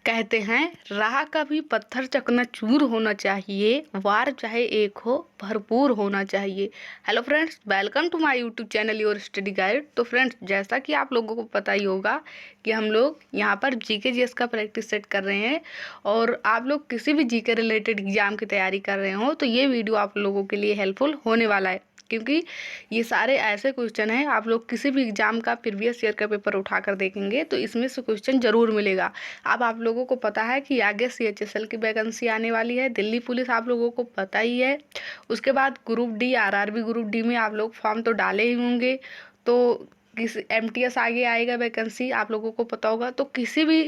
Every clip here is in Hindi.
कहते हैं राह का भी पत्थर चकनाचूर होना चाहिए, वार चाहे एक हो भरपूर होना चाहिए। Hello friends, welcome to my YouTube channel your study guide. तो फ्रेंड्स, जैसा कि आप लोगों को पता ही होगा कि हम लोग यहाँ पर जीके जीएस का प्रैक्टिस सेट कर रहे हैं। और आप लोग किसी भी जीके रिलेटेड एग्जाम की तैयारी कर रहे हो तो ये वीडियो आप लोगों के लिए हेल्पफुल होने वाला है, क्योंकि ये सारे ऐसे क्वेश्चन हैं आप लोग किसी भी एग्जाम का प्रीवियस ईयर का पेपर उठाकर देखेंगे तो इसमें से क्वेश्चन जरूर मिलेगा। अब आप लोगों को पता है कि आगे सीएचएसएल की वैकेंसी आने वाली है, दिल्ली पुलिस आप लोगों को पता ही है। उसके बाद group D, RRB group D में आप लोग फॉर्म तो डाले ही होंगे। तो किस एमटीएस आगे आएगा वैकेंसी आप लोगों को पता होगा। तो किसी भी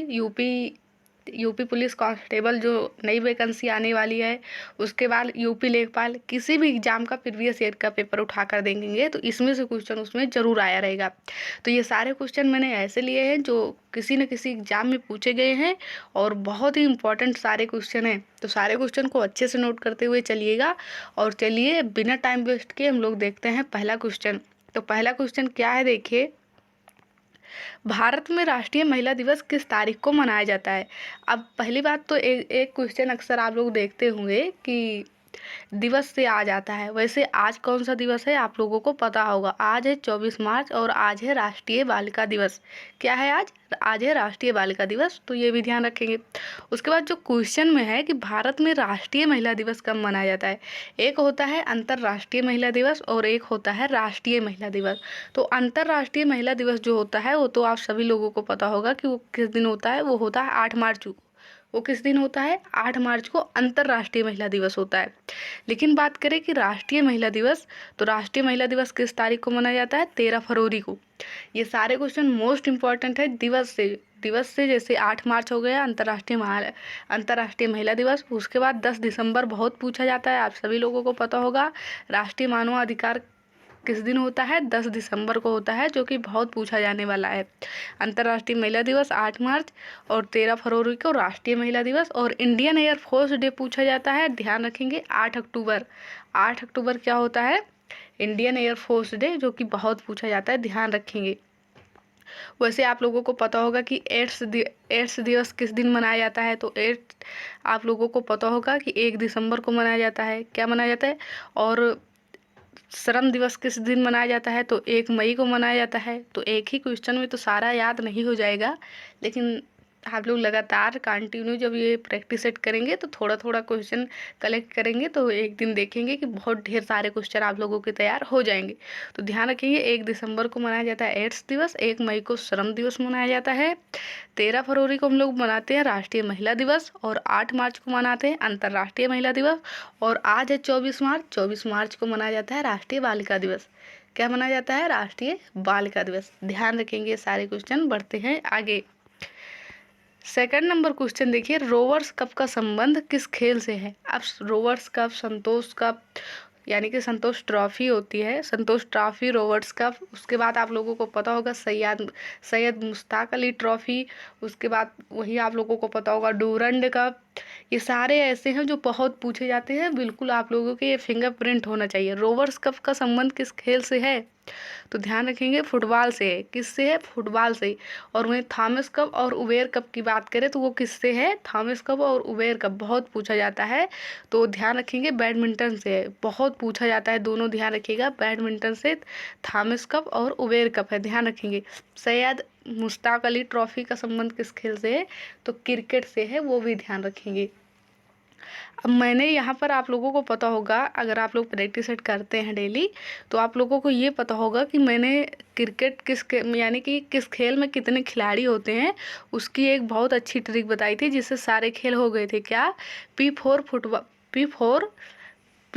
यूपी पुलिस कांस्टेबल जो नई वैकेंसी आने वाली है, उसके बाद यूपी लेखपाल, किसी भी एग्जाम का प्रीवियस ईयर का पेपर उठाकर देंगे तो इसमें से क्वेश्चन उसमें जरूर आया रहेगा। तो ये सारे क्वेश्चन मैंने ऐसे लिए हैं जो किसी न किसी एग्जाम में पूछे गए हैं और बहुत ही इंपॉर्टेंट सारे क्वेश्चन हैं। तो सारे क्वेश्चन को अच्छे से नोट करते हुए चलिएगा। और चलिए बिना टाइम वेस्ट किए हम लोग देखते हैं पहला क्वेश्चन। तो पहला क्वेश्चन क्या है, देखिए, भारत में राष्ट्रीय महिला दिवस किस तारीख को मनाया जाता है। अब पहली बात तो एक क्वेश्चन अक्सर आप लोग देखते होंगे कि दिवस से आ जाता है। वैसे आज कौन सा दिवस है आप लोगों को पता होगा। आज है 24 मार्च और आज है राष्ट्रीय बालिका दिवस। क्या है आज? आज है राष्ट्रीय बालिका दिवस, तो ये भी ध्यान रखेंगे। उसके बाद जो क्वेश्चन में है कि भारत में राष्ट्रीय महिला दिवस कब मनाया जाता है, एक होता है अंतर्राष्ट्रीय महिला दिवस और एक होता है राष्ट्रीय महिला दिवस। तो अंतर्राष्ट्रीय महिला दिवस जो होता है वो तो आप सभी लोगों को पता होगा कि वो किस दिन होता है। वो होता है 8 मार्च को। वो किस दिन होता है? 8 मार्च को अंतर्राष्ट्रीय महिला दिवस होता है। लेकिन बात करें कि राष्ट्रीय महिला दिवस, तो राष्ट्रीय महिला दिवस किस तारीख को मनाया जाता है? 13 फरवरी को। ये सारे क्वेश्चन मोस्ट इंपॉर्टेंट है दिवस से जैसे 8 मार्च हो गया अंतर्राष्ट्रीय महिला दिवस। उसके बाद 10 दिसंबर बहुत पूछा जाता है, आप सभी लोगों को पता होगा। राष्ट्रीय मानवाधिकार किस दिन होता है? 10 दिसंबर को होता है, जो कि बहुत पूछा जाने वाला है। अंतर्राष्ट्रीय महिला दिवस 8 मार्च और 13 फरवरी को राष्ट्रीय महिला दिवस। और इंडियन एयर फोर्स डे पूछा जाता है, ध्यान रखेंगे, 8 अक्टूबर। 8 अक्टूबर क्या होता है? इंडियन एयर फोर्स डे, जो कि बहुत पूछा जाता है, ध्यान रखेंगे। वैसे आप लोगों को पता होगा कि एड्स दिवस किस दिन मनाया जाता है। तो एड्स आप लोगों को पता होगा कि 1 दिसंबर को मनाया जाता है। क्या मनाया जाता है? और श्रम दिवस किस दिन मनाया जाता है? तो 1 मई को मनाया जाता है। तो एक ही क्वेश्चन में तो सारा याद नहीं हो जाएगा, लेकिन आप लोग लगातार कंटिन्यू जब ये प्रैक्टिस सेट करेंगे तो थोड़ा थोड़ा क्वेश्चन कलेक्ट करेंगे तो एक दिन देखेंगे कि बहुत ढेर सारे क्वेश्चन आप लोगों के तैयार हो जाएंगे। तो ध्यान रखिए, 1 दिसंबर को मनाया जाता है एड्स दिवस, 1 मई को श्रम दिवस मनाया जाता है, 13 फरवरी को हम लोग मनाते हैं राष्ट्रीय महिला दिवस और 8 मार्च को मनाते हैं अंतर्राष्ट्रीय महिला दिवस। और आज है 24 मार्च को मनाया जाता है राष्ट्रीय बालिका दिवस। क्या मनाया जाता है? राष्ट्रीय बालिका दिवस। ध्यान रखेंगे सारे क्वेश्चन। बढ़ते हैं आगे। सेकंड नंबर क्वेश्चन देखिए, रोवर्स कप का संबंध किस खेल से है। अब रोवर्स कप, संतोष कप, यानी कि संतोष ट्रॉफी होती है, संतोष ट्रॉफी, रोवर्स कप। उसके बाद आप लोगों को पता होगा सैयद मुश्ताक अली ट्रॉफी। उसके बाद वही आप लोगों को पता होगा डूरंड कप। ये सारे ऐसे हैं जो बहुत पूछे जाते हैं, बिल्कुल आप लोगों के ये फिंगरप्रिंट होना चाहिए। रोवर्स कप का संबंध किस खेल से है? तो ध्यान रखेंगे, फुटबॉल से है। किससे है? फुटबॉल से। और वहीं थॉमस कप और उबेर कप की बात करें तो वो किससे है? थॉमस कप और उबेर कप बहुत पूछा जाता है, तो ध्यान रखेंगे बैडमिंटन से है। बहुत पूछा जाता है, दोनों ध्यान रखिएगा, बैडमिंटन से थॉमस कप और उबेर कप है, ध्यान रखेंगे। सैयद मुश्ताक अली ट्रॉफी का संबंध किस खेल से है? तो क्रिकेट से है, वो भी ध्यान रखेंगे। अब मैंने यहाँ पर आप लोगों को पता होगा, अगर आप लोग प्रैक्टिस सेट करते हैं डेली तो आप लोगों को ये पता होगा कि मैंने क्रिकेट यानी कि किस खेल में कितने खिलाड़ी होते हैं उसकी एक बहुत अच्छी ट्रिक बताई थी, जिससे सारे खेल हो गए थे। क्या? पी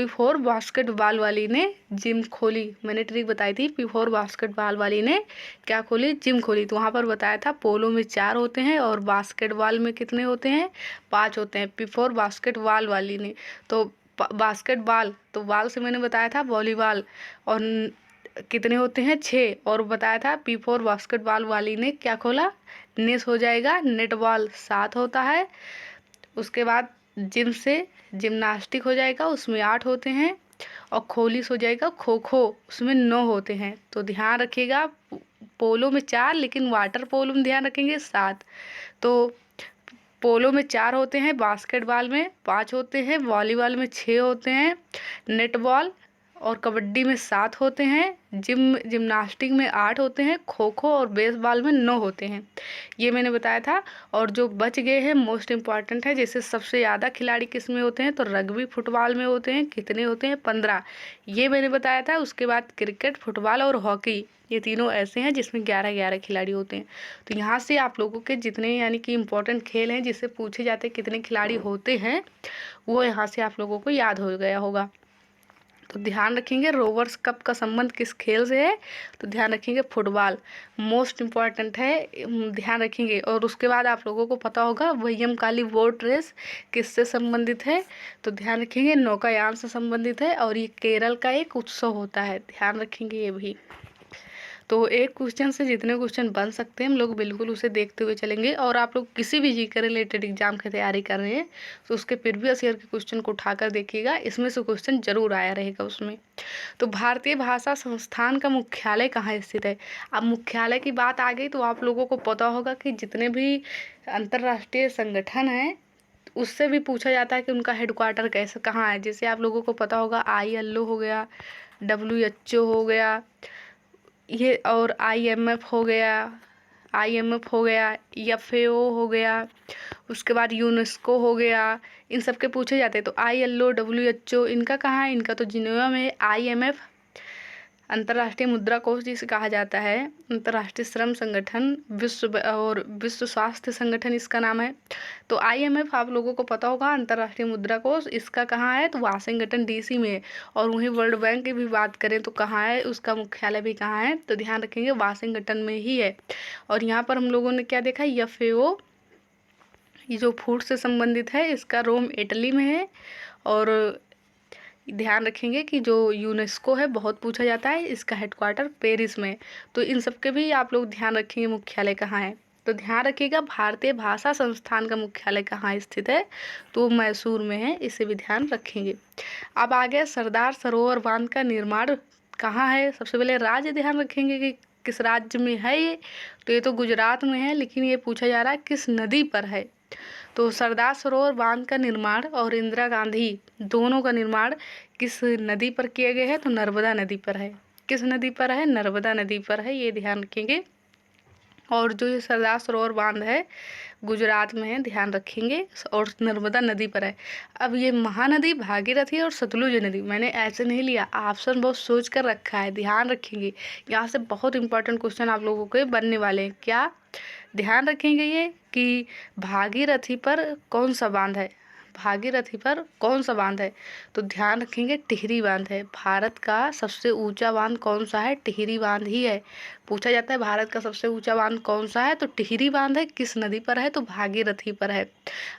फोर बास्केटबॉल वाली ने जिम खोली। मैंने ट्रिक बताई थी, पी4 बास्केटबॉल वाली ने क्या खोली? जिम खोली। तो वहाँ पर बताया था पोलो में 4 होते हैं और बास्केटबॉल में कितने होते हैं? 5 होते हैं। पी4 बास्केटबॉल वाली ने तो बास्केटबॉल, तो बॉल से मैंने बताया था वॉलीबॉल, और कितने होते हैं? 6। और बताया था पी4 बास्केटबॉल वाली ने क्या खोला? नेस हो जाएगा, नेटबॉल 7 होता है। उसके बाद जिम से जिम्नास्टिक हो जाएगा, उसमें 8 होते हैं। और खोलिस हो जाएगा खो खो, उसमें 9 होते हैं। तो ध्यान रखिएगा, पोलो में 4, लेकिन वाटर पोलो में ध्यान रखेंगे 7। तो पोलो में 4 होते हैं, बास्केटबॉल में 5 होते हैं, वॉलीबॉल में 6 होते हैं, नेटबॉल और कबड्डी में 7 होते हैं, जिम्नास्टिक में 8 होते हैं, खो खो और बेसबॉल में 9 होते हैं। ये मैंने बताया था। और जो बच गए हैं मोस्ट इम्पॉर्टेंट है, जैसे सबसे ज़्यादा खिलाड़ी किस में होते हैं, तो रग्बी फुटबॉल में होते हैं। कितने होते हैं? 15। ये मैंने बताया था। उसके बाद क्रिकेट, फुटबॉल और हॉकी, ये तीनों ऐसे हैं जिसमें 11-11 खिलाड़ी होते हैं। तो यहाँ से आप लोगों के जितने यानी कि इम्पोर्टेंट खेल हैं जिससे पूछे जाते हैं कितने खिलाड़ी होते हैं, वो यहाँ से आप लोगों को याद हो गया होगा। तो ध्यान रखेंगे रोवर्स कप का संबंध किस खेल से है, तो ध्यान रखेंगे फुटबॉल मोस्ट इम्पॉर्टेंट है, ध्यान रखेंगे। और उसके बाद आप लोगों को पता होगा वैयमकाली बोट रेस किससे संबंधित है, तो ध्यान रखेंगे नौकायान से संबंधित है और ये केरल का एक उत्सव होता है, ध्यान रखेंगे ये भी। तो एक क्वेश्चन से जितने क्वेश्चन बन सकते हैं हम लोग बिल्कुल उसे देखते हुए चलेंगे। और आप लोग किसी भी जी के रिलेटेड एग्जाम की तैयारी कर रहे हैं तो उसके प्रीवियस ईयर के क्वेश्चन को उठाकर देखिएगा, इसमें से क्वेश्चन जरूर आया रहेगा उसमें। तो भारतीय भाषा संस्थान का मुख्यालय कहाँ स्थित है? अब मुख्यालय की बात आ गई तो आप लोगों को पता होगा कि जितने भी अंतर्राष्ट्रीय संगठन हैं उससे भी पूछा जाता है कि उनका हेडक्वार्टर कैसे कहाँ है। जैसे आप लोगों को पता होगा ILO हो गया, WHO हो गया, ये और IMF हो गया, FAO हो गया, उसके बाद यूनेस्को हो गया, इन सब के पूछे जाते हैं। तो ILO, WHO इनका कहाँ है? इनका तो जिनेवा में है। IMF अंतर्राष्ट्रीय मुद्रा कोष जिसे कहा जाता है, अंतर्राष्ट्रीय श्रम संगठन, और विश्व स्वास्थ्य संगठन इसका नाम है। तो IMF आप लोगों को पता होगा अंतर्राष्ट्रीय मुद्रा कोष, इसका कहाँ है? तो वाशिंगटन DC में है। और वहीं वर्ल्ड बैंक की भी बात करें तो कहाँ है? उसका मुख्यालय भी कहाँ है? तो ध्यान रखेंगे वाशिंगटन में ही है। और यहाँ पर हम लोगों ने क्या देखा? FAO, ये जो फूड से संबंधित है, इसका रोम इटली में है। और ध्यान रखेंगे कि जो यूनेस्को है बहुत पूछा जाता है, इसका हेडक्वार्टर पेरिस में। तो इन सब के भी आप लोग ध्यान रखेंगे मुख्यालय कहाँ है। तो ध्यान रखिएगा भारतीय भाषा संस्थान का मुख्यालय कहाँ स्थित है, तो मैसूर में है, इसे भी ध्यान रखेंगे। अब आ गया सरदार सरोवर बांध का निर्माण कहाँ है। सबसे पहले राज्य ध्यान रखेंगे कि किस राज्य में है ये, तो ये तो गुजरात में है, लेकिन ये पूछा जा रहा है किस नदी पर है। तो सरदार सरोवर बांध का निर्माण और इंदिरा गांधी दोनों का निर्माण किस नदी पर किया गया है, तो नर्मदा नदी पर है। किस नदी पर है? नर्मदा नदी पर है, ये ध्यान रखेंगे। और जो ये सरदार सरोवर बांध है गुजरात में है, ध्यान रखेंगे, और नर्मदा नदी पर है। अब ये महानदी, भागीरथी और सतलुज नदी, मैंने ऐसे नहीं लिया, ऑप्शन बहुत सोच कर रखा है, ध्यान रखेंगे। यहाँ से बहुत इंपॉर्टेंट क्वेश्चन आप लोगों के बनने वाले हैं। क्या ध्यान रखेंगे? ये कि भागीरथी पर कौन सा बांध है, भागीरथी पर कौन सा बांध है, तो ध्यान रखेंगे टिहरी बांध है। भारत का सबसे ऊंचा बांध कौन सा है? टिहरी बांध ही है। पूछा जाता है भारत का सबसे ऊंचा बांध कौन सा है, तो टिहरी बांध है। किस नदी पर है? तो भागीरथी पर है।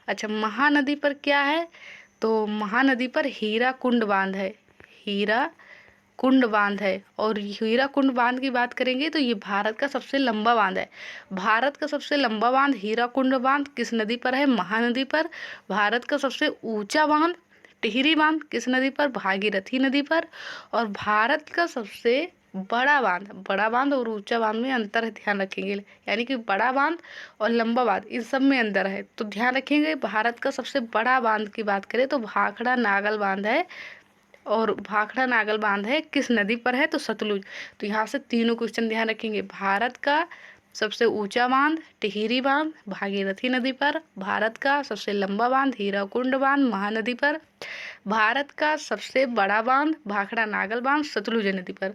अच्छा, महानदी पर क्या है? तो महानदी पर हीरा कुंड बांध है, हीरा कुंड बांध है। और हीरा कुंड बांध की बात करेंगे तो ये भारत का सबसे लंबा बांध है। भारत का सबसे लंबा बांध हीरा कुंड बांध किस नदी पर है? महानदी पर। भारत का सबसे ऊंचा बांध टिहरी बांध किस नदी पर? भागीरथी नदी पर। और भारत का सबसे बड़ा बांध और ऊंचा बांध में अंतर है, ध्यान रखेंगे। यानी कि बड़ा बांध और लंबा बांध इन सब में अंतर है, तो ध्यान रखेंगे। भारत का सबसे बड़ा बांध की बात करें तो भाखड़ा नागल बांध है। और भाखड़ा नागल बांध है किस नदी पर है? तो सतलुज। तो यहाँ से तीनों क्वेश्चन ध्यान रखेंगे। भारत का सबसे ऊंचा बांध टिहरी बांध भागीरथी नदी पर, भारत का सबसे लंबा बांध हीराकुंड बांध महानदी पर, भारत का सबसे बड़ा बांध भाखड़ा नागल बांध सतलुज नदी पर।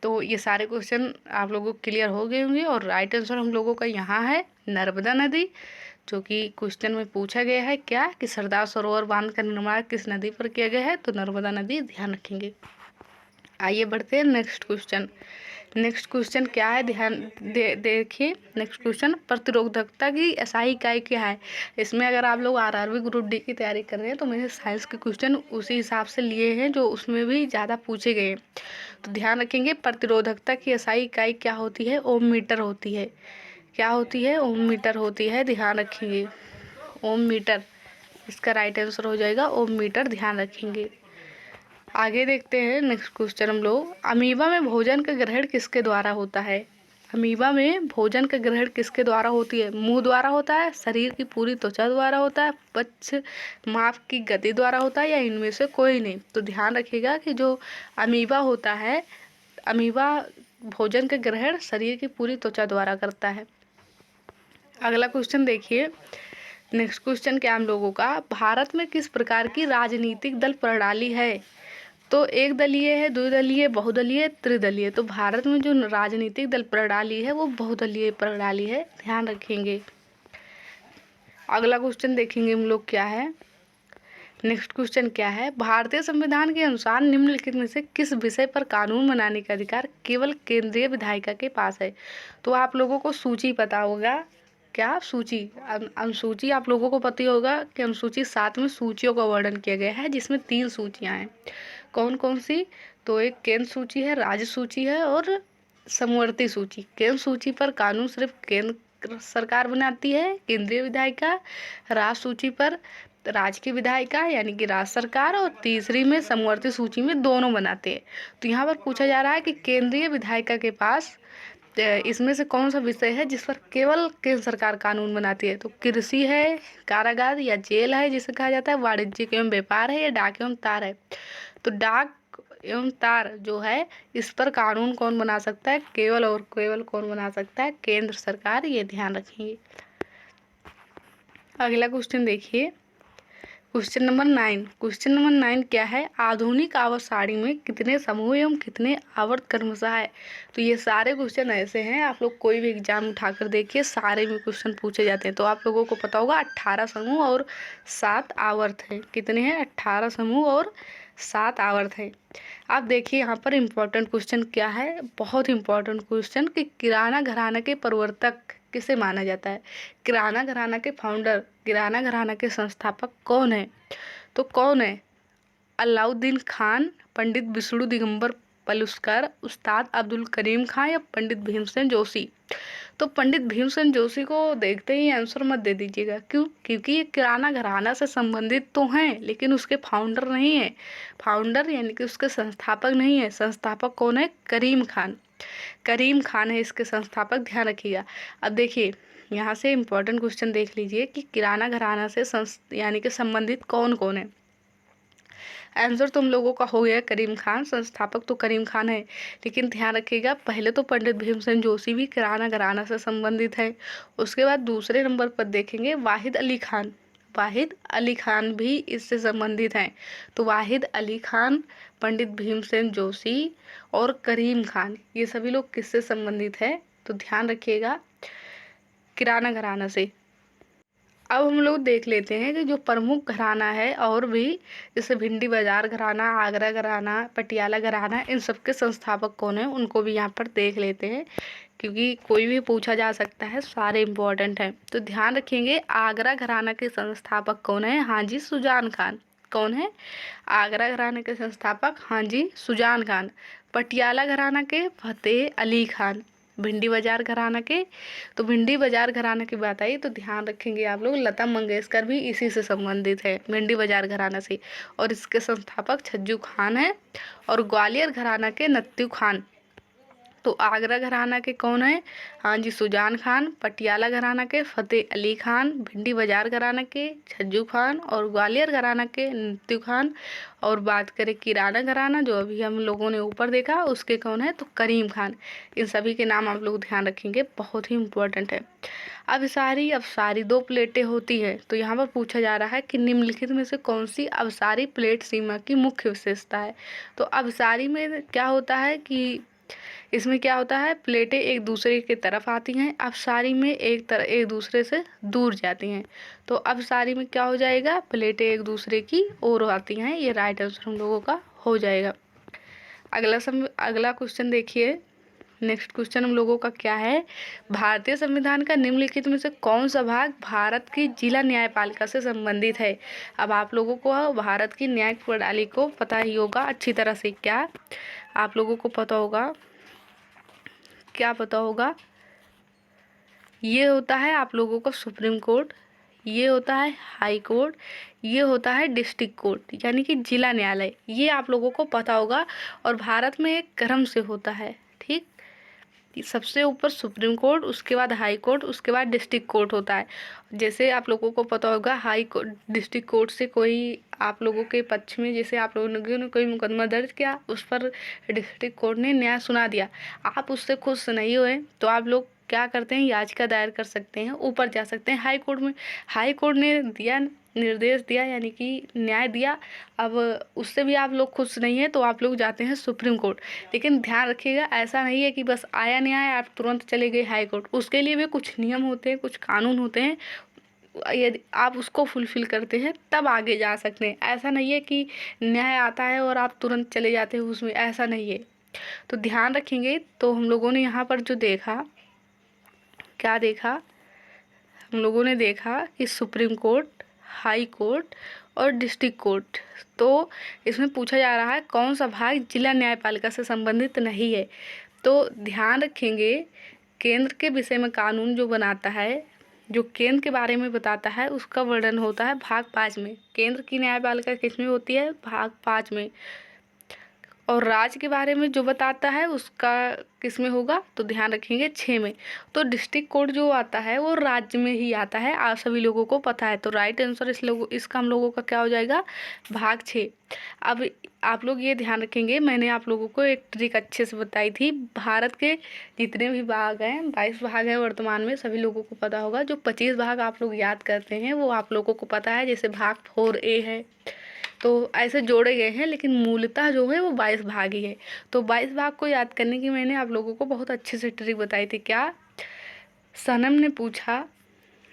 तो ये सारे क्वेश्चन आप लोगों को क्लियर हो गए होंगे। और राइट आंसर हम लोगों का यहाँ है नर्मदा नदी, जो कि क्वेश्चन में पूछा गया है क्या कि सरदार सरोवर बांध का निर्माण किस नदी पर किया गया है, तो नर्मदा नदी, ध्यान रखेंगे। आइए बढ़ते हैं नेक्स्ट क्वेश्चन। नेक्स्ट क्वेश्चन क्या है, ध्यान देखिए। नेक्स्ट क्वेश्चन, प्रतिरोधकता की SI इकाई क्या है। इसमें अगर आप लोग RRB ग्रुप D की तैयारी कर रहे हैं तो मैंने साइंस के क्वेश्चन उसी हिसाब से लिए हैं जो उसमें भी ज़्यादा पूछे गए हैं। तो ध्यान रखेंगे प्रतिरोधकता की SI इकाई क्या होती है? ओम मीटर होती है। क्या होती है? ओम मीटर होती है, ध्यान रखेंगे। ओम मीटर इसका राइट आंसर हो जाएगा, ओम मीटर, ध्यान रखेंगे। आगे देखते हैं नेक्स्ट क्वेश्चन हम लोग। अमीबा में भोजन का ग्रहण किसके द्वारा होता है? अमीबा में भोजन का ग्रहण किसके द्वारा होती है? मुंह द्वारा होता है, शरीर की पूरी त्वचा द्वारा होता है, पक्ष माप की गति द्वारा होता है, या इनमें से कोई नहीं? तो ध्यान रखिएगा कि जो अमीबा होता है, अमीबा भोजन का ग्रहण शरीर की पूरी त्वचा द्वारा करता है। अगला क्वेश्चन देखिए, नेक्स्ट क्वेश्चन क्या हम लोगों का, भारत में किस प्रकार की राजनीतिक दल प्रणाली है? तो एक दलीय है, द्विदलीय, बहुदलीय, त्रिदलीय। तो भारत में जो राजनीतिक दल प्रणाली है वो बहुदलीय प्रणाली है, ध्यान रखेंगे। अगला क्वेश्चन देखेंगे हम लोग क्या है, नेक्स्ट क्वेश्चन क्या है, भारतीय संविधान के अनुसार निम्नलिखित में से किस विषय पर कानून बनाने का अधिकार केवल केंद्रीय विधायिका के पास है? तो आप लोगों को सूची पता होगा, क्या सूची, अनुसूची आप लोगों को पता होगा कि अनुसूची 7 में सूचियों का वर्णन किया गया है, जिसमें 3 सूचियां हैं। कौन कौन सी? तो एक केंद्र सूची है, राज्य सूची है और समवर्ती सूची। केंद्र सूची पर कानून सिर्फ केंद्र सरकार बनाती है, केंद्रीय विधायिका। राज्य सूची पर राज्य की विधायिका यानी कि राज्य सरकार, और तीसरी में समवर्ती सूची में दोनों बनाते हैं। तो यहाँ पर पूछा जा रहा है कि केंद्रीय विधायिका के पास इसमें से कौन सा विषय है जिस पर केवल केंद्र सरकार कानून बनाती है? तो कृषि है, कारागार या जेल है जिसे कहा जाता है, वाणिज्यिक एवं व्यापार है, या डाक एवं तार है? तो डाक एवं तार जो है इस पर कानून कौन बना सकता है? केवल और केवल कौन बना सकता है? केंद्र सरकार, ये ध्यान रखेंगे। अगला क्वेश्चन देखिए, क्वेश्चन नंबर 9। क्वेश्चन नंबर 9 क्या है, आधुनिक आवर्त सारणी में कितने समूह एवं कितने आवर्त क्रमशः है? तो ये सारे क्वेश्चन ऐसे हैं, आप लोग कोई भी एग्जाम उठाकर देखिए, सारे में क्वेश्चन पूछे जाते हैं। तो आप लोगों को पता होगा 18 समूह और 7 आवर्त हैं। कितने हैं? 18 समूह और 7 आवर्त हैं। आप देखिए यहाँ पर इम्पोर्टेंट क्वेश्चन क्या है, बहुत इंपॉर्टेंट क्वेश्चन, कि किराना घराना के प्रवर्तक किसे माना जाता है? किराना घराना के फाउंडर, किराना घराना के संस्थापक कौन है? तो कौन है? अलाउद्दीन खान, पंडित विष्णु दिगंबर पलुस्कर, उस्ताद अब्दुल करीम खान, या पंडित भीमसेन जोशी? तो पंडित भीमसेन जोशी को देखते ही आंसर मत दे दीजिएगा। क्यों? क्योंकि ये किराना घराना से संबंधित तो हैं लेकिन उसके फाउंडर नहीं है। फाउंडर यानी कि उसके संस्थापक नहीं है। संस्थापक कौन है? करीम खान। करीम खान है इसके संस्थापक, ध्यान रखिएगा। अब देखिए यहाँ से इम्पोर्टेंट क्वेश्चन देख लीजिए कि किराना घराना से यानी कि संबंधित कौन कौन है। आंसर तुम लोगों का हो गया करीम खान, संस्थापक तो करीम खान है, लेकिन ध्यान रखिएगा पहले तो पंडित भीमसेन जोशी भी किराना घराना से संबंधित है। उसके बाद दूसरे नंबर पर देखेंगे वाहिद अली खान। वाहिद अली खान भी इससे संबंधित हैं। तो वाहिद अली खान, पंडित भीमसेन जोशी और करीम खान, ये सभी लोग किससे संबंधित है? तो ध्यान रखिएगा किराना घराना से। अब हम लोग देख लेते हैं कि जो प्रमुख घराना है और भी, जैसे भिंडी बाजार घराना, आगरा घराना, पटियाला घराना, इन सब के संस्थापक कौन है उनको भी यहाँ पर देख लेते हैं, क्योंकि कोई भी पूछा जा सकता है, सारे इम्पोर्टेंट हैं। तो ध्यान रखेंगे आगरा घराना के संस्थापक कौन है? हाजी सुजान खान। कौन है? आगरा घराने के संस्थापक हाजी सुजान खान। पटियाला घराना के फतेह अली खान। भिंडी बाजार घराना के, तो भिंडी बाजार घराना की बात आई तो ध्यान रखेंगे आप लोग लता मंगेशकर भी इसी से संबंधित है, भिंडी बाजार घराना से, और इसके संस्थापक छज्जू खान है। और ग्वालियर घराना के नत्थू खान। तो आगरा घराना के कौन है? हाजी सुजान खान। पटियाला घराना के फतेह अली खान। भिंडी बाजार घराना के छज्जू खान। और ग्वालियर घराना के नत्थू खान। और बात करें किराना घराना जो अभी हम लोगों ने ऊपर देखा, उसके कौन है? तो करीम खान। इन सभी के नाम आप लोग ध्यान रखेंगे, बहुत ही इम्पोर्टेंट है। अबसारी 2 प्लेटें होती है, तो यहाँ पर पूछा जा रहा है कि निम्नलिखित में से कौन सी अबसारी प्लेट सीमा की मुख्य विशेषता है? तो अबसारी में क्या होता है कि इसमें क्या होता है, प्लेटें एक दूसरे की तरफ आती हैं, अबसारी में एक दूसरे से दूर जाती हैं। तो अबसारी में क्या हो जाएगा? प्लेटें एक दूसरे की ओर आती हैं। ये राइट आंसर हम लोगों का हो जाएगा। अगला क्वेश्चन देखिए, नेक्स्ट क्वेश्चन हम लोगों का क्या है, भारतीय संविधान का निम्नलिखित में से कौन सा भाग भारत की जिला न्यायपालिका से संबंधित है? अब आप लोगों को भारत की न्यायिक प्रणाली को पता ही होगा अच्छी तरह से। क्या आप लोगों को पता होगा? क्या पता होगा? ये होता है आप लोगों का सुप्रीम कोर्ट, ये होता है हाई कोर्ट, ये होता है डिस्ट्रिक्ट कोर्ट यानी कि जिला न्यायालय, ये आप लोगों को पता होगा। और भारत में एक क्रम से होता है, ठीक, सबसे ऊपर सुप्रीम कोर्ट, उसके बाद हाई कोर्ट, उसके बाद डिस्ट्रिक्ट कोर्ट होता है। जैसे आप लोगों को पता होगा, हाई कोर्ट डिस्ट्रिक्ट कोर्ट से कोई आप लोगों के पक्ष में, जैसे आप लोगों ने कोई मुकदमा दर्ज किया, उस पर डिस्ट्रिक्ट कोर्ट ने न्याय सुना दिया, आप उससे खुश नहीं हुए तो आप लोग क्या करते हैं, याचिका दायर कर सकते हैं, ऊपर जा सकते हैं हाई कोर्ट में। हाई कोर्ट ने दिया, निर्देश दिया, यानी कि न्याय दिया, अब उससे भी आप लोग खुश नहीं है तो आप लोग जाते हैं सुप्रीम कोर्ट। लेकिन ध्यान रखिएगा, ऐसा नहीं है कि बस आया न्याय आप तुरंत चले गए हाई कोर्ट, उसके लिए भी कुछ नियम होते हैं, कुछ कानून होते हैं, यदि आप उसको फुलफिल करते हैं तब आगे जा सकते हैं। ऐसा नहीं है कि न्याय आता है और आप तुरंत चले जाते हैं उसमें, ऐसा नहीं है। तो ध्यान रखेंगे। तो हम लोगों ने यहाँ पर जो देखा, क्या देखा, हम लोगों ने देखा कि सुप्रीम कोर्ट, हाई कोर्ट और डिस्ट्रिक्ट कोर्ट। तो इसमें पूछा जा रहा है कौन सा भाग जिला न्यायपालिका से संबंधित नहीं है। तो ध्यान रखेंगे, केंद्र के विषय में कानून जो बनाता है, जो केंद्र के बारे में बताता है, उसका वर्णन होता है भाग 5 में। केंद्र की न्यायपालिका किस में होती है, भाग 5 में। और राज्य के बारे में जो बताता है उसका किस में होगा, तो ध्यान रखेंगे 6 में। तो डिस्ट्रिक्ट कोर्ट जो आता है वो राज्य में ही आता है, आप सभी लोगों को पता है। तो राइट आंसर इसका हम लोगों का क्या हो जाएगा, भाग 6। अब आप लोग ये ध्यान रखेंगे, मैंने आप लोगों को एक ट्रिक अच्छे से बताई थी। भारत के जितने भी भाग हैं, 22 भाग हैं वर्तमान में, सभी लोगों को पता होगा। जो 25 भाग आप लोग याद करते हैं वो आप लोगों को पता है, जैसे भाग 4A है, तो ऐसे जोड़े गए हैं, लेकिन मूलतः जो है वो 22 भाग ही है। तो 22 भाग को याद करने की मैंने आप लोगों को बहुत अच्छे से ट्रिक बताई थी। क्या, सनम ने पूछा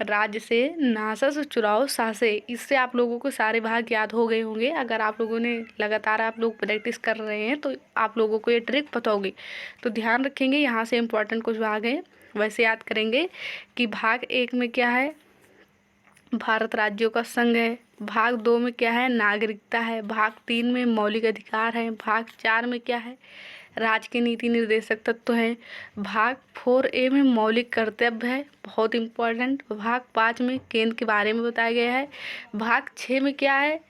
राज्य से नासा से चुराओ सासे, इससे आप लोगों को सारे भाग याद हो गए होंगे। अगर आप लोगों ने लगातार आप लोग प्रैक्टिस कर रहे हैं तो आप लोगों को ये ट्रिक पता होगी। तो ध्यान रखेंगे, यहाँ से इम्पोर्टेंट कुछ भाग हैं, वैसे याद करेंगे कि भाग 1 में क्या है, भारत राज्यों का संघ है। भाग 2 में क्या है, नागरिकता है। भाग 3 में मौलिक अधिकार है। भाग 4 में क्या है, राज्य के नीति निर्देशक तत्व है। भाग 4A में मौलिक कर्तव्य है, बहुत इम्पोर्टेंट। भाग 5 में केंद्र के बारे में बताया गया है। भाग 6 में क्या है,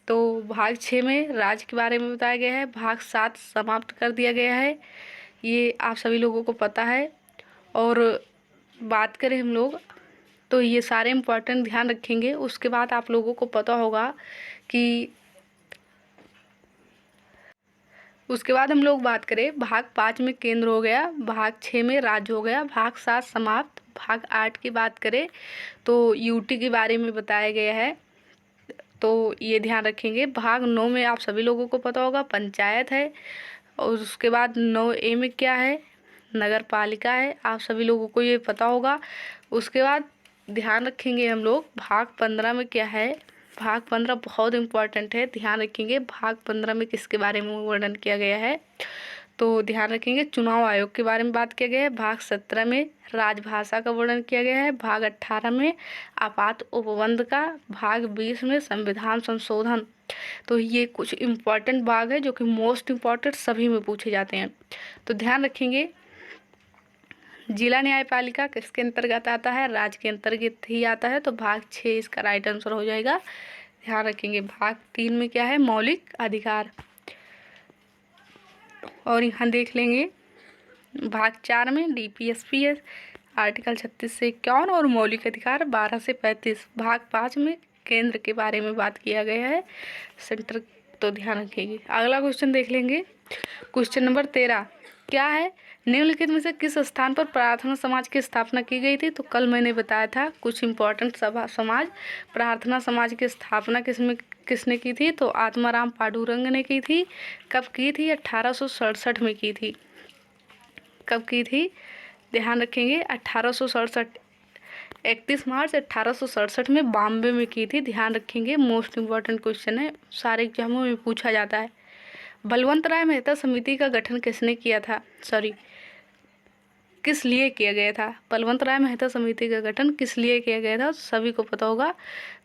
तो भाग 6 में राज्य के बारे में बताया गया है। भाग 7 समाप्त कर दिया गया है, ये आप सभी लोगों को पता है। और बात करें हम लोग, तो ये सारे इम्पोर्टेंट ध्यान रखेंगे। उसके बाद आप लोगों को पता होगा कि उसके बाद हम लोग बात करें, भाग 5 में केंद्र हो गया, भाग 6 में राज्य हो गया, भाग 7 समाप्त। भाग 8 की बात करें तो यूटी के बारे में बताया गया है, तो ये ध्यान रखेंगे। भाग 9 में आप सभी लोगों को पता होगा पंचायत है। और उसके बाद 9A में क्या है, नगर पालिका है, आप सभी लोगों को ये पता होगा। उसके बाद ध्यान रखेंगे हम लोग, भाग 15 में क्या है, भाग 15 बहुत इम्पोर्टेंट है, ध्यान रखेंगे। भाग 15 में किसके बारे में वर्णन किया गया है, तो ध्यान रखेंगे चुनाव आयोग के बारे में बात किया गया है। भाग 17 में राजभाषा का वर्णन किया गया है। भाग 18 में आपात उपबंध का। भाग 20 में संविधान संशोधन। तो ये कुछ इम्पोर्टेंट भाग है जो कि मोस्ट इम्पॉर्टेंट सभी में पूछे जाते हैं, तो ध्यान रखेंगे। जिला न्यायपालिका किसके अंतर्गत आता है, राज्य के अंतर्गत ही आता है, तो भाग 6 इसका राइट आंसर हो जाएगा। ध्यान रखेंगे। भाग 3 में क्या है, मौलिक अधिकार। और यहाँ देख लेंगे भाग 4 में डीपीएसपी आर्टिकल 36 से 51 और मौलिक अधिकार 12 से 35। भाग 5 में केंद्र के बारे में बात किया गया है, सेंटर, तो ध्यान रखेंगे। अगला क्वेश्चन देख लेंगे, क्वेश्चन नंबर 13 क्या है, निम्नलिखित में से किस स्थान पर प्रार्थना समाज की स्थापना की गई थी। तो कल मैंने बताया था कुछ इम्पोर्टेंट समाज। प्रार्थना समाज की स्थापना किसने की थी, तो आत्माराम पांडुरंग ने की थी। कब की थी, 1867 में की थी। कब की थी, ध्यान रखेंगे 1867, 31 मार्च 1867 में बॉम्बे में की थी। ध्यान रखेंगे, मोस्ट इम्पॉर्टेंट क्वेश्चन है, सारे एग्जामों में पूछा जाता है। बलवंत राय मेहता समिति का गठन किसने किया था, किस लिए किया गया था। बलवंत राय मेहता समिति का गठन किस लिए किया गया था, सभी को पता होगा,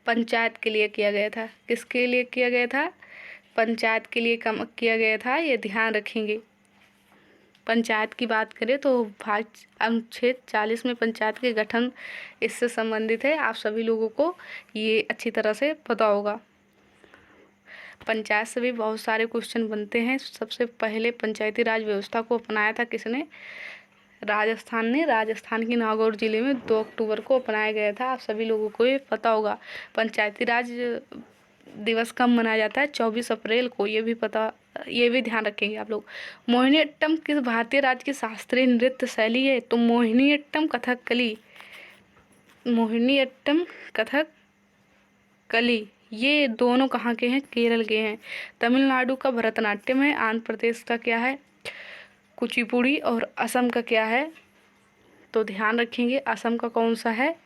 पंचायत के लिए किया गया था। किसके लिए किया गया था, पंचायत के लिए किया गया था, ये ध्यान रखेंगे। पंचायत की बात करें तो भाग अनुच्छेद 40 में पंचायत के गठन इससे संबंधित है, आप सभी लोगों को ये अच्छी तरह से पता होगा। पंचायत से भी बहुत सारे क्वेश्चन बनते हैं। सबसे पहले पंचायती राज व्यवस्था को अपनाया था किसने, राजस्थान ने राजस्थान के नागौर जिले में 2 अक्टूबर को अपनाया गया था। आप सभी लोगों को ये पता होगा। पंचायती राज दिवस कब मनाया जाता है? 24 अप्रैल को। ये भी ध्यान रखेंगे आप लोग। मोहिनीअट्टम किस भारतीय राज्य की शास्त्रीय नृत्य शैली है? तो मोहिनीअट्टम कथकली, मोहिनीअट्टम कथकली ये दोनों कहाँ के हैं? केरल के हैं। तमिलनाडु का भरतनाट्यम है। आंध्र प्रदेश का क्या है? कुचिपुड़ी। और असम का क्या है? तो ध्यान रखेंगे असम का कौन सा है?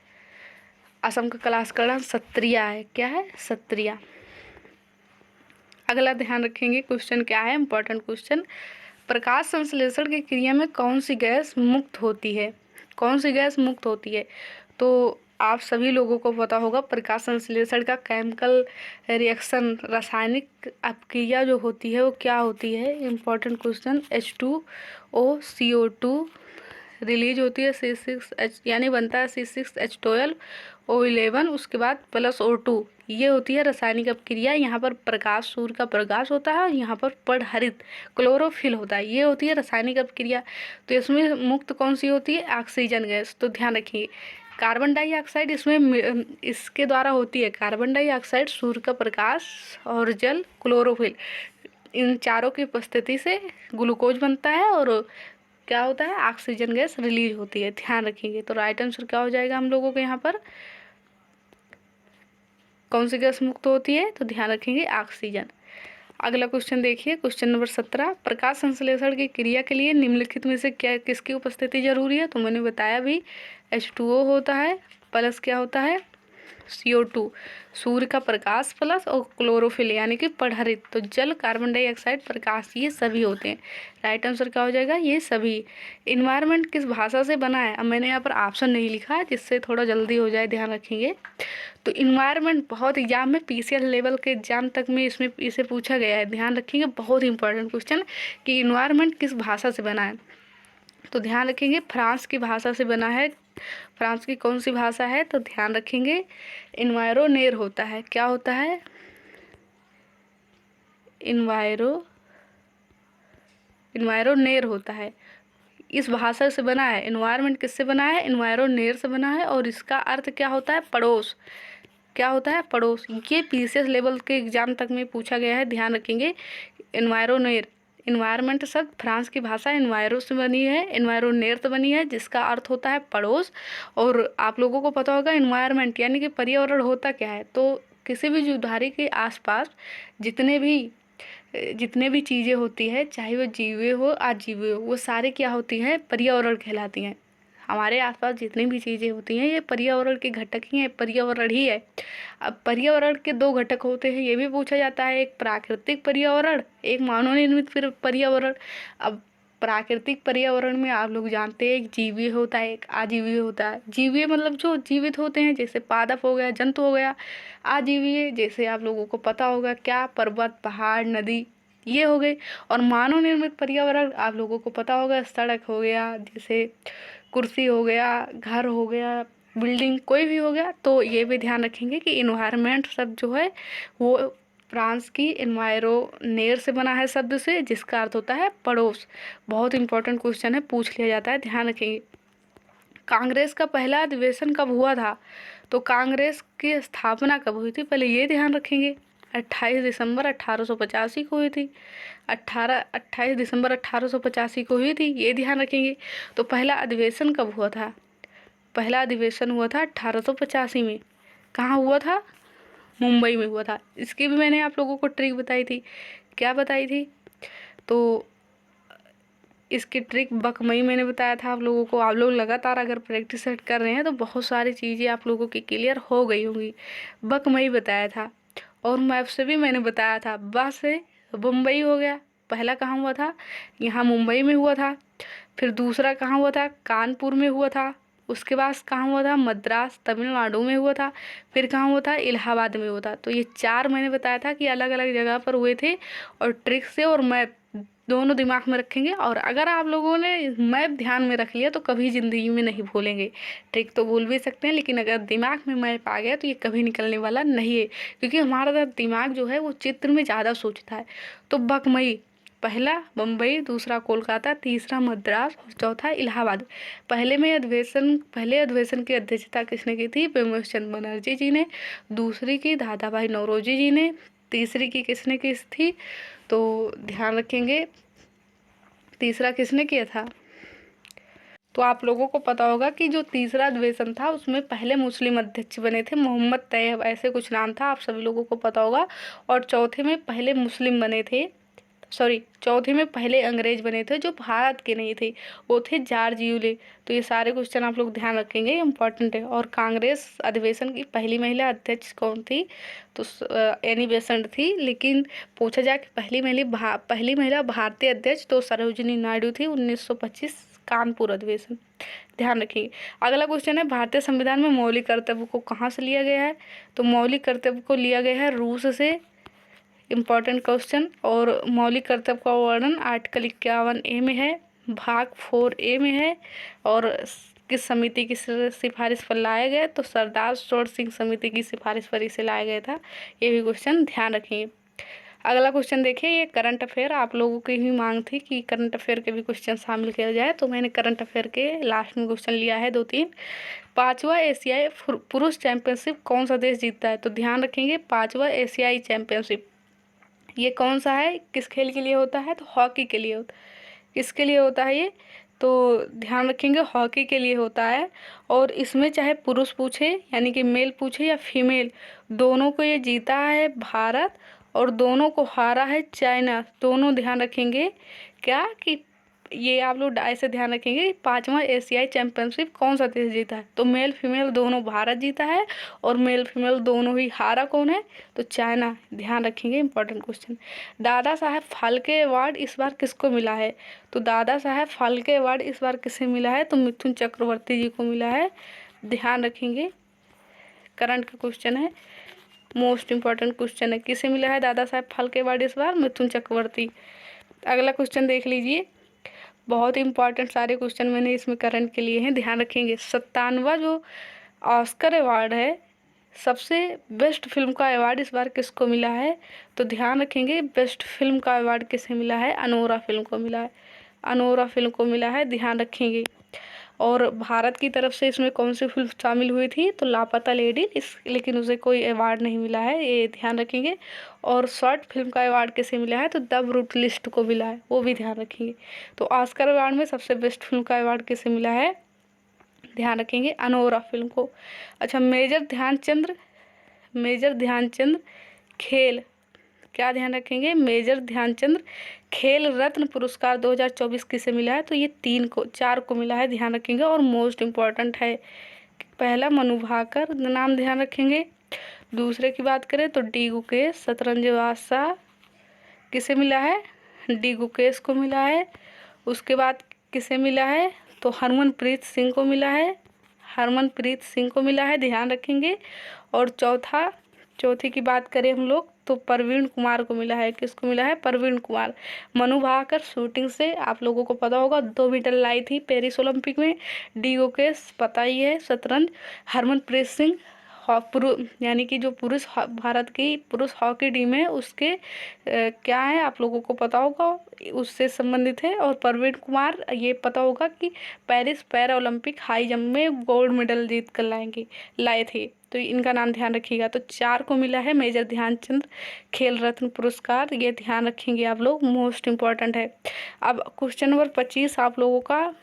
असम का कलाकरण सत्रिया है। क्या है? सत्रिया। अगला ध्यान रखेंगे क्वेश्चन क्या है? Important question. प्रकाश संश्लेषण की क्रिया में कौन सी गैस मुक्त होती है? कौन सी गैस मुक्त होती है? तो आप सभी लोगों को पता होगा प्रकाश संश्लेषण का केमिकल रिएक्शन, रासायनिक अपक्रिया जो होती है वो क्या होती है? Important question. H2O CO2 release होती है C6H, यानी बनता है C6H12O11, उसके बाद +O2। ये होती है रासायनिक अपक्रिया। यहाँ पर प्रकाश, सूर्य का प्रकाश होता है और यहाँ पर पराहरित क्लोरोफिल होता है। ये होती है रासायनिक अपक्रिया। तो इसमें मुक्त कौन सी होती है? Oxygen gas. तो ध्यान रखिए कार्बन डाइऑक्साइड इसमें इसके द्वारा होती है। कार्बन डाइऑक्साइड, सूर्य का प्रकाश और जल, क्लोरोफिल, इन चारों की उपस्थिति से ग्लूकोज बनता है और क्या होता है? ऑक्सीजन गैस रिलीज होती है। ध्यान रखेंगे। तो राइट आंसर क्या हो जाएगा हम लोगों के यहाँ पर? कौन सी गैस मुक्त होती है? तो ध्यान रखेंगे ऑक्सीजन। अगला क्वेश्चन देखिए, क्वेश्चन नंबर 17। प्रकाश संश्लेषण की क्रिया के लिए निम्नलिखित में से क्या किसकी उपस्थिति जरूरी है? तो मैंने बताया भी H2O होता है, प्लस क्या होता है? CO2, सूर्य का प्रकाश प्लस और क्लोरोफिल यानी कि पराहरित, तो जल, कार्बन डाइऑक्साइड, प्रकाश, ये सभी होते हैं। राइट आंसर क्या हो जाएगा? ये सभी। इन्वायरमेंट किस भाषा से बना है? अब मैंने यहाँ पर ऑप्शन नहीं लिखा जिससे थोड़ा जल्दी हो जाए, ध्यान रखेंगे। तो इन्वायरमेंट बहुत एग्जाम में PCL लेवल के एग्जाम तक में इसमें इसे पूछा गया है। ध्यान रखेंगे, बहुत इंपॉर्टेंट क्वेश्चन कि इन्वायरमेंट किस भाषा से बना है। तो ध्यान रखेंगे फ्रांस की भाषा से बना है। फ्रांस की कौन सी भाषा है? तो ध्यान रखेंगे इन्वायरोनेर होता है। क्या होता है? इन्वायरोनेर होता है। इस भाषा से बना है। इन्वायरमेंट किससे बना है? इन्वायरोनेर से बना है। और इसका अर्थ क्या होता है? पड़ोस। क्या होता है? पड़ोस। ये PCS लेवल के एग्जाम तक में पूछा गया है। ध्यान रखेंगे इन्वायरोनेर, इन्वायरमेंट शब्द फ्रांस की भाषा इन्वायरो से बनी है, इन्वायरोनेर से बनी है, जिसका अर्थ होता है पड़ोस। और आप लोगों को पता होगा इन्वायरमेंट यानी कि पर्यावरण होता क्या है? तो किसी भी जीवधारी के आसपास जितने भी चीज़ें होती है, चाहे वो जीवे हो अजीवे हो, वो सारे क्या होती हैं? पर्यावरण कहलाती हैं। हमारे आसपास जितनी भी चीज़ें होती हैं ये पर्यावरण के घटक ही हैं, पर्यावरण ही है। अब पर्यावरण के 2 घटक होते हैं, ये भी पूछा जाता है, एक प्राकृतिक पर्यावरण, एक मानव निर्मित पर्यावरण। अब प्राकृतिक पर्यावरण में आप लोग जानते हैं एक जीवीय होता है, एक अजीवीय होता है। जीवीय मतलब जो जीवित होते हैं, जैसे पादप हो गया, जंतु हो गया। अजीवीय जैसे आप लोगों को पता होगा क्या? पर्वत, पहाड़, नदी, ये हो गए। और मानव निर्मित पर्यावरण आप लोगों को पता होगा सड़क हो गया, जैसे कुर्सी हो गया, घर हो गया, बिल्डिंग कोई भी हो गया। तो ये भी ध्यान रखेंगे कि इन्वायरमेंट शब्द जो है वो फ्रांस की इन्वायरोनेर से बना है शब्द से, जिसका अर्थ होता है पड़ोस। बहुत इंपॉर्टेंट क्वेश्चन है, पूछ लिया जाता है, ध्यान रखेंगे। कांग्रेस का पहला अधिवेशन कब हुआ था? तो कांग्रेस की स्थापना कब हुई थी? पहले ये ध्यान रखेंगे 28 दिसंबर 1885 को हुई थी। 28 दिसंबर 1885 को हुई थी, ये ध्यान रखेंगे। तो पहला अधिवेशन कब हुआ था? पहला अधिवेशन हुआ था 1885 में। कहाँ हुआ था? मुंबई में हुआ था। इसकी भी मैंने आप लोगों को ट्रिक बताई थी। क्या बताई थी? तो इसकी ट्रिक बकमई मैंने बताया था आप लोगों को। आप लोग लगातार अगर प्रैक्टिस सेट कर रहे हैं तो बहुत सारी चीज़ें आप लोगों की क्लियर हो गई होंगी। बकमई बताया था। और मैप से भी मैंने बताया था। बस से मुंबई हो गया। पहला कहाँ हुआ था? यहाँ मुंबई में हुआ था। फिर दूसरा कहाँ हुआ था? कानपुर में हुआ था। उसके बाद कहाँ हुआ था? मद्रास, तमिलनाडु में हुआ था। फिर कहाँ हुआ था? इलाहाबाद में हुआ था। तो ये 4 मैंने बताया था कि अलग अलग जगह पर हुए थे। और ट्रिक से और मैप दोनों दिमाग में रखेंगे। और अगर आप लोगों ने मैप ध्यान में रख लिया तो कभी ज़िंदगी में नहीं भूलेंगे। ट्रिक तो भूल भी सकते हैं, लेकिन अगर दिमाग में मैप आ गया तो ये कभी निकलने वाला नहीं है, क्योंकि हमारा दिमाग जो है वो चित्र में ज़्यादा सोचता है। तो बकमई पहला मुंबई, दूसरा कोलकाता, तीसरा मद्रास और चौथा इलाहाबाद। पहले अधिवेशन की अध्यक्षता किसने की थी? बिमल चंद्र बनर्जी जी ने। दूसरी की दादा भाई नौरोजी जी ने। तीसरी की किसने की थी? तो ध्यान रखेंगे तीसरा किसने किया था? तो आप लोगों को पता होगा कि जो तीसरा अधिवेशन था उसमें पहले मुस्लिम अध्यक्ष बने थे, मोहम्मद तैयब ऐसे कुछ नाम था, आप सभी लोगों को पता होगा। और चौथे में पहले मुस्लिम बने थे, चौथे में पहले अंग्रेज बने थे जो भारत के नहीं थे, वो थे जॉर्ज यूले। तो ये सारे क्वेश्चन आप लोग ध्यान रखेंगे, इंपॉर्टेंट है। और कांग्रेस अधिवेशन की पहली महिला अध्यक्ष कौन थी? तो एनी बेसेंट थी। लेकिन पूछा जाए कि पहली महिला भारतीय अध्यक्ष, तो सरोजिनी नायडू थी, 1925 कानपुर अधिवेशन। ध्यान रखिए। अगला क्वेश्चन है, भारतीय संविधान में मौलिक कर्तव्य को कहाँ से लिया गया है? तो मौलिक कर्तव्य को लिया गया है रूस से, इम्पॉर्टेंट क्वेश्चन। और मौलिक कर्तव्य का वर्णन आर्टिकल 51A में है, भाग 4A में है। और किस समिति की सिफारिश पर लाया गया? तो सरदार सरोवर सिंह समिति की सिफारिश पर इसे लाया गया था। ये भी क्वेश्चन ध्यान रखिए। अगला क्वेश्चन देखिए, ये करंट अफेयर, आप लोगों की ही मांग थी कि करंट अफेयर के भी क्वेश्चन शामिल किया जाए, तो मैंने करंट अफेयर के लास्ट में क्वेश्चन लिया है 2-3। 5वां एशियाई पुरुष चैंपियनशिप कौन सा देश जीतता है? तो ध्यान रखेंगे 5वां एशियाई चैंपियनशिप ये कौन सा है, किस खेल के लिए होता है? तो हॉकी के लिए होता है। किसके लिए होता है ये? तो ध्यान रखेंगे हॉकी के लिए होता है। और इसमें चाहे पुरुष पूछे यानी कि मेल पूछे या फीमेल, दोनों को ये जीता है भारत और दोनों को हारा है चाइना। दोनों ध्यान रखेंगे क्या कि ये आप लोग ऐसे ध्यान रखेंगे 5वां एशियाई चैंपियनशिप कौन सा देश जीता है? तो मेल फीमेल दोनों भारत जीता है और मेल फीमेल दोनों ही हारा कौन है? तो चाइना। ध्यान रखेंगे, important question. Dada Saheb Phalke award इस बार किसको मिला है? तो दादा साहब फाल्के अवार्ड इस बार किसे मिला है? तो मिथुन चक्रवर्ती जी को मिला है। ध्यान रखेंगे, करंट का क्वेश्चन है, मोस्ट इंपॉर्टेंट क्वेश्चन है। किसे मिला है दादा साहब फाल्के अवार्ड इस बार? मिथुन चक्रवर्ती। अगला क्वेश्चन देख लीजिए, बहुत इंपॉर्टेंट सारे क्वेश्चन मैंने इसमें करंट के लिए हैं, ध्यान रखेंगे। 57वां जो ऑस्कर अवार्ड है, सबसे बेस्ट फिल्म का अवार्ड इस बार किसको मिला है? तो ध्यान रखेंगे बेस्ट फिल्म का अवार्ड किसे मिला है? अनोरा फिल्म को मिला है। अनोरा फिल्म को मिला है, ध्यान रखेंगे। और भारत की तरफ से इसमें कौन सी फिल्म शामिल हुई थी? तो लापता लेडी, लेकिन उसे कोई अवार्ड नहीं मिला है, ये ध्यान रखेंगे। और शॉर्ट फिल्म का अवार्ड किसे मिला है? तो द ब्रूटलिस्ट को मिला है, वो भी ध्यान रखेंगे। तो ऑस्कर अवार्ड में सबसे बेस्ट फिल्म का अवार्ड किसे मिला है? ध्यान रखेंगे अनोरा फिल्म को। अच्छा, मेजर ध्यानचंद खेल, क्या ध्यान रखेंगे? मेजर ध्यानचंद खेल रत्न पुरस्कार 2024 किसे मिला है? तो ये 4 को मिला है, ध्यान रखेंगे। और मोस्ट इम्पॉर्टेंट है, पहला मनु भाकर नाम ध्यान रखेंगे। दूसरे की बात करें तो डी गुकेश शतरंज बादशाह किसे मिला है? डी गुकेश को मिला है। उसके बाद किसे मिला है? तो हरमनप्रीत सिंह को मिला है, हरमनप्रीत सिंह को मिला है, ध्यान रखेंगे। और चौथी की बात करें हम लोग तो प्रवीण कुमार को मिला है। किसको मिला है? प्रवीण कुमार। मनु भाकर शूटिंग से आप लोगों को पता होगा 2 मेडल लाई थी पेरिस ओलंपिक में। डी गुकेश पता ही है शतरंज। हरमनप्रीत सिंह यानी कि जो भारत की पुरुष हॉकी टीम है उसके क्या है आप लोगों को पता होगा, उससे संबंधित है। और प्रवीण कुमार ये पता होगा कि Paris para Olympic high jump में गोल्ड मेडल जीत कर लाए थे, तो इनका नाम ध्यान रखिएगा। तो 4 को मिला है मेजर ध्यानचंद खेल रत्न पुरस्कार, ये ध्यान रखेंगे आप लोग, मोस्ट इम्पॉर्टेंट है। अब क्वेश्चन नंबर 25 आप लोगों का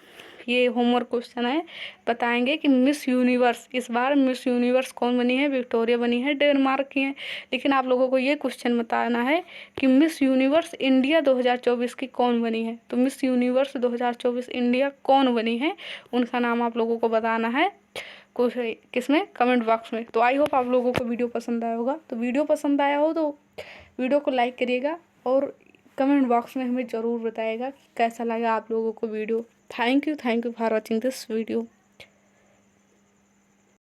ये होमवर्क क्वेश्चन है, बताएंगे कि मिस यूनिवर्स इस बार मिस यूनिवर्स कौन बनी है? विक्टोरिया बनी है, डेनमार्क की है। लेकिन आप लोगों को ये क्वेश्चन बताना है कि मिस यूनिवर्स इंडिया 2024 की कौन बनी है? तो मिस यूनिवर्स 2024 इंडिया कौन बनी है, उनका नाम आप लोगों को बताना है किसमें? कमेंट बॉक्स में। तो आई होप आप लोगों को वीडियो पसंद आया होगा। तो वीडियो पसंद आया हो तो वीडियो को लाइक करिएगा और कमेंट बॉक्स में हमें ज़रूर बताइएगा कि कैसा लगा आप लोगों को video. Thank you for watching this video.